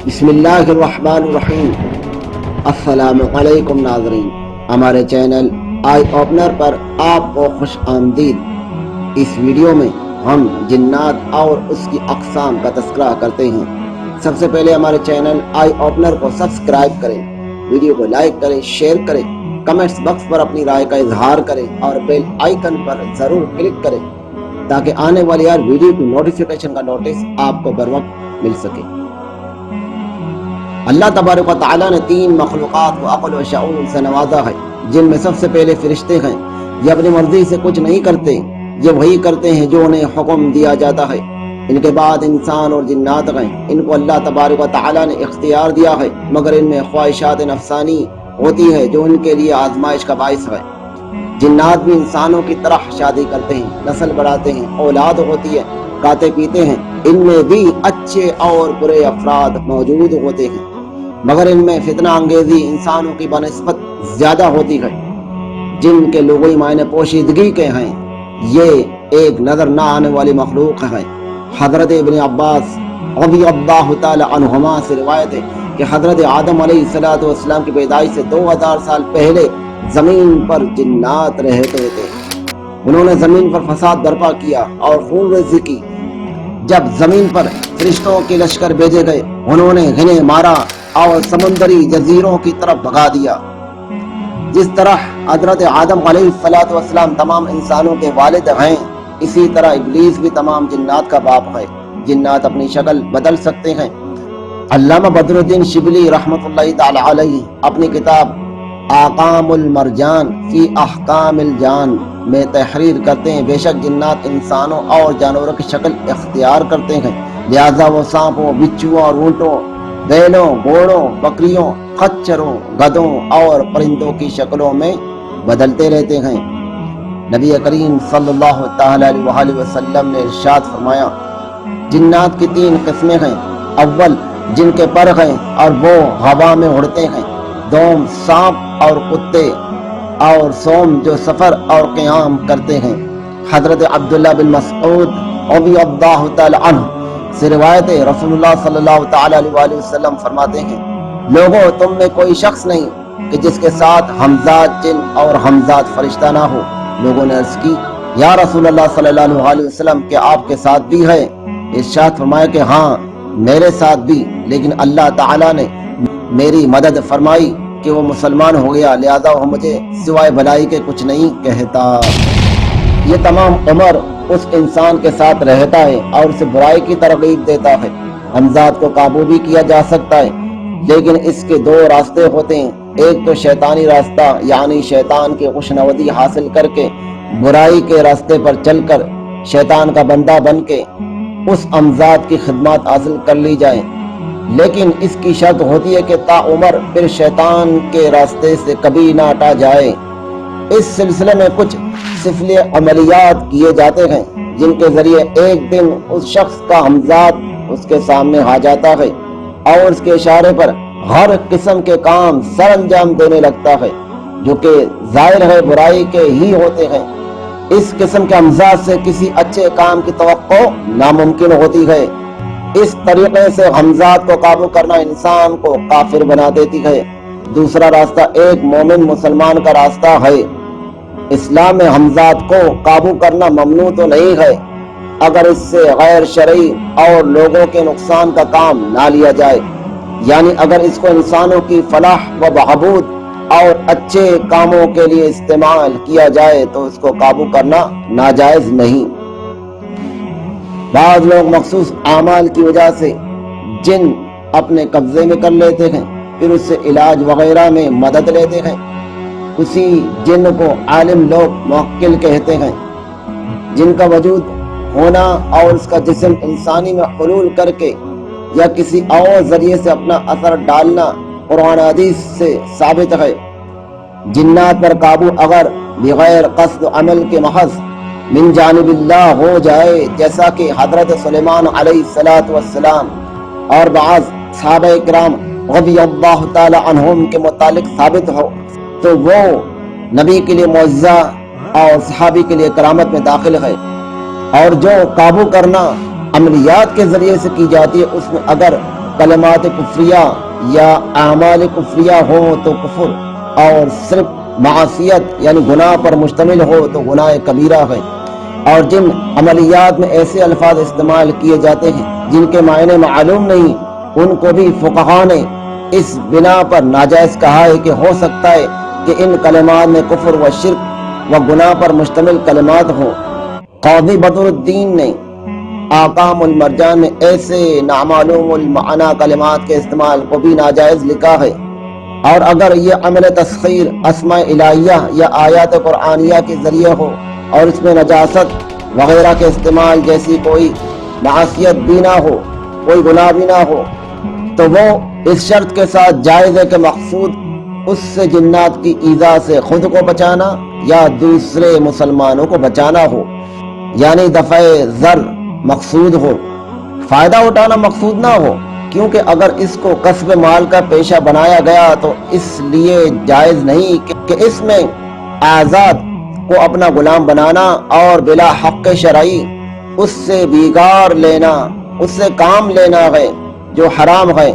बिस्मिल्लाहिर्रहमानिर्रहीम। अस्सलामु अलैकुम नाज़रीन, हमारे चैनल आई ओपनर पर आपको खुश आमदीद। इस वीडियो में हम जिन्नात और उसकी अक़साम का तज़किरा करते हैं। सबसे पहले हमारे चैनल आई ओपनर को सब्सक्राइब करें, वीडियो को लाइक करें, शेयर करें, कमेंट्स बॉक्स पर अपनी राय का इजहार करें और बेल आइकन पर ज़रूर क्लिक करें ताकि आने वाली हर वीडियो की नोटिफिकेशन का नोटिस आपको बर वक्त मिल सके। अल्लाह तबारक व तआला ने 3 मखलूक़ात को अक़ल व शऊर से नवाजा है, जिनमें सबसे पहले फरिश्ते हैं। ये अपनी मर्जी से कुछ नहीं करते, ये वही करते हैं जो उन्हें हुक्म दिया जाता है। इनके बाद इंसान और जिन्नात हैं। इनको अल्लाह तबारक व तआला ने इख्तियार दिया है, मगर इनमें ख्वाहिशात नफसानी होती है जो उनके लिए आजमाइश का बाइस है। जिन्नात भी इंसानों की तरह शादी करते हैं, नस्ल बढ़ाते हैं, औलाद होती है, खाते पीते हैं। इनमें भी अच्छे और बुरे अफराद मौजूद होते हैं, मगर इनमें फितना अंगेजी इंसानों की बनिस्बत ज्यादा होती है, जिनके लुग़वी मायने पोशीदगी के हैं। ये एक नजर ना आने वाली मखलूक है। हजरत इब्न अब्बास रज़ियल्लाहु तआला अन्हुमा से रिवायत है कि हजरत आदम अलैहिस्सलातु वस्सलाम की पैदाइश से 2000 साल पहले जमीन पर जिन्नात रहते थे। उन्होंने जमीन पर फसाद बर्पा किया और खून रेज़ी की। जब जमीन पर फरिश्तों के लश्कर भेजे गए, उन्होंने इन्हें मारा और समुंदरी जजीरों की तरफ भगा दिया। जिस तरह हजरत आदम अलैहिस्सलातु वस्सलाम तमाम इंसानों के वालिद हैं, इसी तरह इब्लीस भी तमाम जिन्नात का बाप है। जिन्नात अपनी शक्ल बदल सकते हैं। अल्लामा बदरुद्दीन शिबली रहमतुल्लाहि तआला अलैहि अपनी किताब आकामुल मरजान फी अहकामिल जान में तहरीर करते हैं, बेशक जिन्नात इंसानों और जानवरों की शक्ल इख्तियार करते हैं, लिहाजा वो सांपों, बिच्छुओं और ऊँटों, बैलों, घोड़ों, बकरियों, खच्चरों, गधों और परिंदों की शक्लों में बदलते रहते हैं। नबी करीम सल्लल्लाहु तआला अलैहि वसल्लम ने इरशाद फरमाया, जिन्नात की 3 किस्में हैं। अव्वल जिनके पर हैं और वो हवा में उड़ते हैं। दोम सांप और कुत्ते, और सोम जो सफर और क़याम करते हैं। हजरत अब्दुल्लाह बिन मसऊद रज़ियल्लाहु तआला अन्हु से रिवायत है, रसूलुल्लाह सल्लल्लाहु तआला अलैहि वसल्लम फरमाते हैं, लोगों तुम में कोई शख्स नहीं कि जिसके साथ हमजाद जिन और हमजाद फरिश्ता ना हो। लोगों ने अर्ज़ की, या रसूलुल्लाह सल्लल्लाहु अलैहि वसल्लम क्या आपके साथ भी है? इरशाद फरमाया कि हाँ, मेरे साथ भी, लेकिन अल्लाह ताला ने मेरी मदद फरमाई कि वो मुसलमान हो गया, लिहाजा वो मुझे सिवाय भलाई के कुछ नहीं कहता। ये तमाम उम्र उस इंसान के साथ रहता है और उसे बुराई की तरगीब देता है। हमजाद को काबू भी किया जा सकता है, लेकिन इसके 2 रास्ते होते हैं। एक तो शैतानी रास्ता, यानी शैतान की खुशनवदी हासिल करके बुराई के रास्ते पर चलकर शैतान का बंदा बन के उस हमजाद की खिदमत हासिल कर ली जाए, लेकिन इसकी शर्त होती है कि ताउमर फिर शैतान के रास्ते से कभी ना हटा जाए। इस सिलसिले में कुछ सिफली अमलियात किए जाते हैं, जिनके जरिए एक दिन उस शख्स का हमजाद उसके सामने आ जाता है और उसके इशारे पर हर किस्म के काम सर अंजाम देने लगता है, जो कि जाहिर है बुराई के ही होते हैं। इस किस्म के हमजाद से किसी अच्छे काम की तवक्को नामुमकिन होती है। इस तरीके से हमजाद को काबू करना इंसान को काफिर बना देती है। दूसरा रास्ता एक मोमिन मुसलमान का रास्ता है। इस्लाम में हमजाद को काबू करना ममनू तो नहीं है, अगर इससे गैर शरई और लोगों के नुकसान का काम ना लिया जाए, यानी अगर इसको इंसानों की फलाह व बहबूद और अच्छे कामों के लिए इस्तेमाल किया जाए तो इसको काबू करना नाजायज नहीं। बाद लोग मखसूस आमाल की वजह से जिन अपने कब्जे में कर लेते हैं, फिर उससे इलाज वगैरह में मदद लेते हैं। उसी जिन को आलिम लोग मुवक्किल कहते हैं, जिनका वजूद होना और उसका जिस्म इंसानी में हुलूल करके या किसी और जरिए से अपना असर डालना कुरान हदीस से साबित है। जिन्नात पर काबू अगर बगैर क़स्द अमल के महज मिन जानिबिल्लाह हो जाए, जैसा कि हजरत सुलेमान अलैहिस्सलातु वस्सलाम और बाज़ सहाबा किराम रज़ियल्लाहु तआला अन्हुम के मुतालिक साबित हो, तो वो नबी के लिए मौजज़ा और सहाबी के लिए करामत में दाखिल है। और जो काबू करना अमलियात के जरिए से की जाती है, उसमें अगर کلمات کفریہ یا اعمال کفریہ ہو تو کفر، اور صرف معصیت یعنی گناہ پر مشتمل ہو تو گناہ کبیرہ ہے۔ اور جن عملیات میں ایسے الفاظ استعمال کیے جاتے ہیں جن کے معنی معلوم نہیں، ان کو بھی فقہا نے اس بنا پر ناجائز کہا ہے کہ ہو سکتا ہے کہ ان کلمات میں کفر و شرک و گناہ پر مشتمل کلمات ہوں۔ قاضی بدر الدین نے احکام المرجان میں ایسے نامعلوم المعنی کلمات کے استعمال کو بھی ناجائز لکھا ہے، اور اگر یہ عمل تسخیر اسماء الہیہ یا آیات قرآنیہ کے ذریعے ہو اور اس میں نجاست وغیرہ کے استعمال جیسی کوئی معصیت بھی نہ ہو، کوئی گناہ بھی نہ ہو، تو وہ اس شرط کے ساتھ جائز ہے کہ مقصود اس سے جنات کی ایذا سے خود کو بچانا یا دوسرے مسلمانوں کو بچانا ہو، یعنی دفع ضر مقصود ہو، فائدہ اٹھانا مقصود نہ ہو، کیونکہ اگر اس کو کسب مال کا پیشہ بنایا گیا تو اس لیے جائز نہیں کہ اس میں آزاد کو اپنا غلام بنانا اور بلا حق شرعی اس سے بیگار لینا، اس سے کام لینا ہے جو حرام ہے۔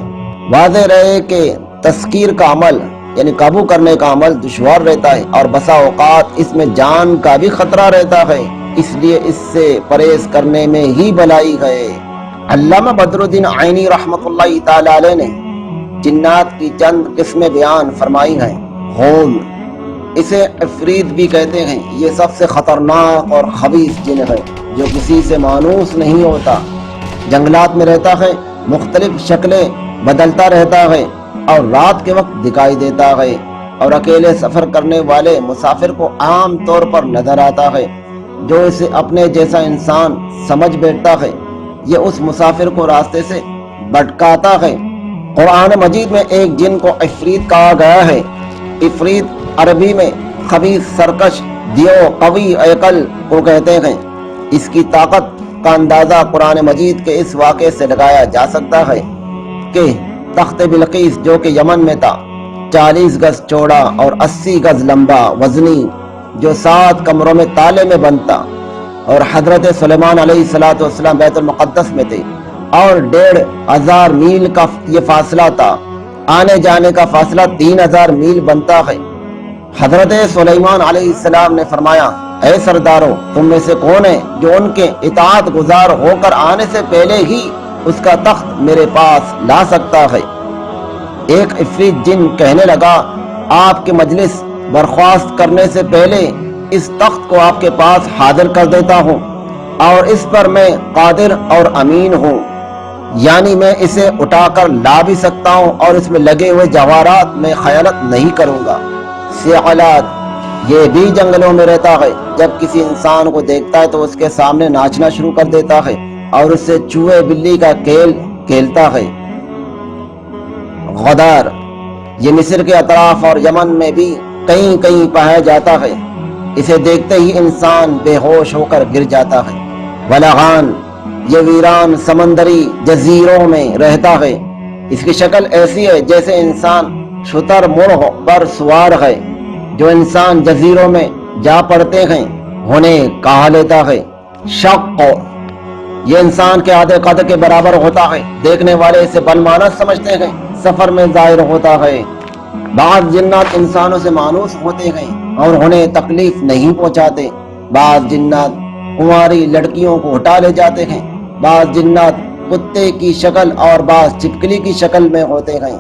واضح رہے کہ تسخیر کا عمل یعنی قابو کرنے کا عمل دشوار رہتا ہے، اور بسا اوقات اس میں جان کا بھی خطرہ رہتا ہے، اس لیے اس سے پرہیز کرنے میں ہی بھلائی ہے۔ علامہ بدر الدین عینی رحمۃ اللہ تعالی علیہ نے جنات کی چند قسمیں بیان فرمائی ہیں۔ غول، اسے عفریت بھی کہتے ہیں، یہ سب سے خطرناک اور خبیث جن ہے جو کسی سے مانوس نہیں ہوتا، جنگلات میں رہتا ہے، مختلف شکلیں بدلتا رہتا ہے اور رات کے وقت دکھائی دیتا ہے، اور اکیلے سفر کرنے والے مسافر کو عام طور پر نظر آتا ہے۔ جو اسے اپنے جیسا انسان سمجھ بیٹھتا ہے یہ اس مسافر کو راستے سے بھٹکاتا ہے۔ قرآن مجید میں ایک جن کو عفریت کہا گیا ہے۔ عفریت عربی میں خبیث، سرکش، دیو، قوی عقل کو کہتے ہیں۔ اس کی طاقت کا اندازہ قرآن مجید کے اس واقعے سے لگایا جا سکتا ہے کہ تخت بلقیس جو کہ یمن میں تھا، 40 گز چوڑا اور 80 گز لمبا، وزنی، جو 7 کمروں میں تالے میں بند تھا، اور حضرت سلیمان علیہ السلام بیت المقدس میں تھے، اور 1500 میل کا یہ فاصلہ تھا، آنے جانے کا فاصلہ 3000 میل بنتا ہے۔ حضرت سلیمان علیہ السلام نے فرمایا، اے سرداروں، تم میں سے کون ہے جو ان کے اطاعت گزار ہو کر آنے سے پہلے ہی اس کا تخت میرے پاس لا سکتا ہے؟ ایک عفریت جن کہنے لگا، آپ کے مجلس برخاست کرنے سے پہلے اس تخت کو آپ کے پاس حاضر کر دیتا ہوں، اور اس پر میں قادر اور امین ہوں، یعنی میں اسے اٹھا کر لا بھی سکتا ہوں اور اس میں لگے ہوئے جواہرات میں خیانت نہیں کروں گا۔ سیالات، یہ بھی جنگلوں میں رہتا ہے، جب کسی انسان کو دیکھتا ہے تو اس کے سامنے ناچنا شروع کر دیتا ہے اور اس سے چوہے بلی کا کھیل کھیلتا ہے۔ غدار، یہ مصر کے اطراف اور یمن میں بھی کہیں کہیں پایا جاتا ہے، اسے دیکھتے ہی انسان بے ہوش ہو کر گر جاتا ہے۔ ولغان، یہ ویران سمندری جزیروں میں رہتا ہے، اس کی شکل ایسی ہے جیسے انسان شتر مرغ پر سوار ہے، جو انسان جزیروں میں جا پڑتے ہیں انہیں کہا لیتا ہے۔ شق، یہ انسان کے آدھے قد کے برابر ہوتا ہے، دیکھنے والے اسے بلمانس سمجھتے ہیں، سفر میں ظاہر ہوتا ہے۔ بعض جنات انسانوں سے مانوس ہوتے ہیں اور انہیں تکلیف نہیں پہنچاتے، بعض جنات کنواری لڑکیوں کو اٹھا لے جاتے ہیں، بعض جنات کتے کی شکل اور بعض چپکلی کی شکل میں ہوتے ہیں۔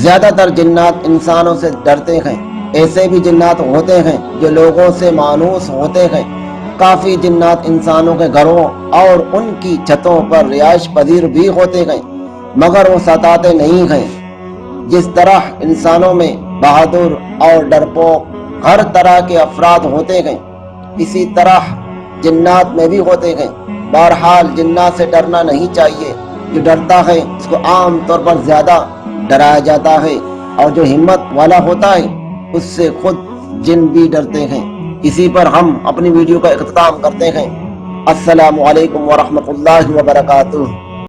زیادہ تر جنات انسانوں سے ڈرتے ہیں، ایسے بھی جنات ہوتے ہیں جو لوگوں سے مانوس ہوتے ہیں۔ کافی جنات انسانوں کے گھروں اور ان کی چھتوں پر رہائش پذیر بھی ہوتے ہیں، مگر وہ ستاتے نہیں ہیں۔ جس طرح انسانوں میں بہادر اور ڈرپوک ہر طرح کے افراد ہوتے ہیں، اسی طرح جنات میں بھی ہوتے ہیں۔ بہرحال جنات سے ڈرنا نہیں چاہیے، جو ڈرتا ہے اس کو عام طور پر زیادہ ڈرایا جاتا ہے، اور جو ہمت والا ہوتا ہے اس سے خود جن بھی ڈرتے ہیں۔ اسی پر ہم اپنی ویڈیو کا اختتام کرتے ہیں۔ السلام علیکم ورحمۃ اللہ وبرکاتہ۔